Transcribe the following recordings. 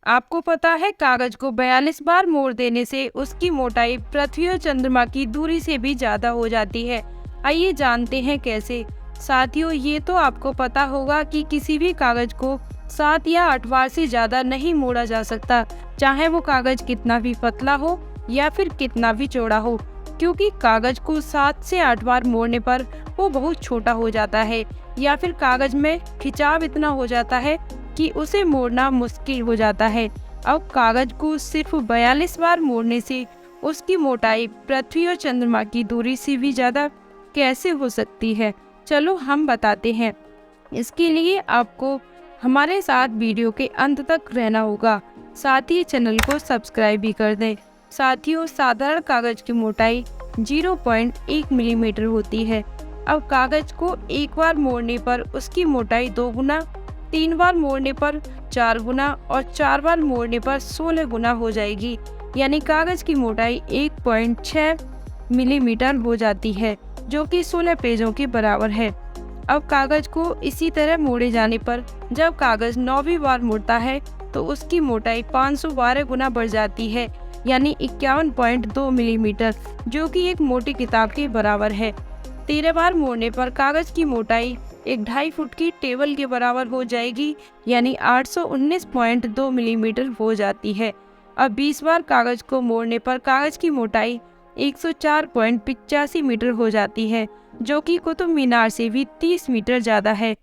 आपको पता है कागज को 42 बार मोड़ देने से उसकी मोटाई पृथ्वी और चंद्रमा की दूरी से भी ज्यादा हो जाती है। आइए जानते हैं कैसे। साथियों, ये तो आपको पता होगा कि किसी भी कागज को 7 या 8 बार से ज्यादा नहीं मोड़ा जा सकता, चाहे वो कागज कितना भी पतला हो या फिर कितना भी चौड़ा हो, क्योंकि कागज को 7 से 8 बार मोड़ने पर वो बहुत छोटा हो जाता है या फिर कागज में खिंचाव इतना हो जाता है कि उसे मोड़ना मुश्किल हो जाता है। अब कागज को सिर्फ 42 बार मोड़ने से उसकी मोटाई पृथ्वी और चंद्रमा की दूरी से भी ज्यादा कैसे हो सकती है, चलो हम बताते हैं। इसके लिए आपको हमारे साथ वीडियो के अंत तक रहना होगा, साथ ही चैनल को सब्सक्राइब भी कर दें। साथियों, साधारण कागज की मोटाई 0.1 मिलीमीटर होती है। अब कागज को एक बार मोड़ने पर उसकी मोटाई 2 गुना, 3 बार मोड़ने पर 4 गुना और 4 बार मोड़ने पर 16 गुना हो जाएगी, यानी कागज की मोटाई 1.6 मिलीमीटर हो जाती है, जो कि 16 पेजों के बराबर है। अब कागज को इसी तरह मोड़े जाने पर जब कागज 9वीं बार मुड़ता है तो उसकी मोटाई 512 गुना बढ़ जाती है, यानी 51.2 मिलीमीटर, जो कि एक मोटी किताब के बराबर है। 13 बार मोड़ने पर कागज की मोटाई 1.5 फुट की टेबल के बराबर हो जाएगी, यानी 819.2 मिलीमीटर हो जाती है। अब 20 बार कागज को मोड़ने पर कागज की मोटाई 104.85 मीटर हो जाती है, जो कि कुतुब मीनार से भी 30 मीटर ज्यादा है।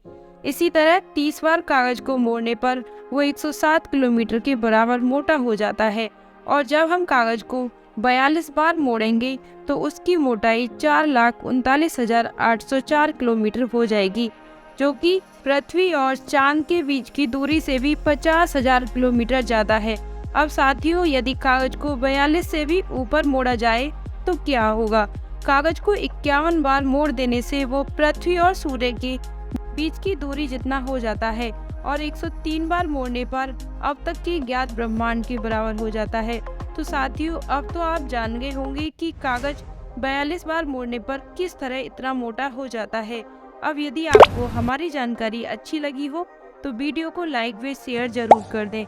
इसी तरह 30 बार कागज को मोड़ने पर वो 107 किलोमीटर के बराबर मोटा हो जाता है। और जब हम कागज को 42 बार मोड़ेंगे तो उसकी मोटाई 4,39,804 किलोमीटर हो जाएगी, जो कि पृथ्वी और चांद के बीच की दूरी से भी 50,000 किलोमीटर ज्यादा है। अब साथियों, यदि कागज को 42 से भी ऊपर मोड़ा जाए तो क्या होगा। कागज को 51 बार मोड़ देने से वो पृथ्वी और सूर्य के बीच की दूरी जितना हो जाता है और 103 बार मोड़ने पर अब तक के ज्ञात ब्रह्मांड के बराबर हो जाता है। तो साथियों, अब तो आप जान गए होंगे कि कागज 42 बार मोड़ने पर किस तरह इतना मोटा हो जाता है। अब यदि आपको हमारी जानकारी अच्छी लगी हो तो वीडियो को लाइक व शेयर जरूर कर दें।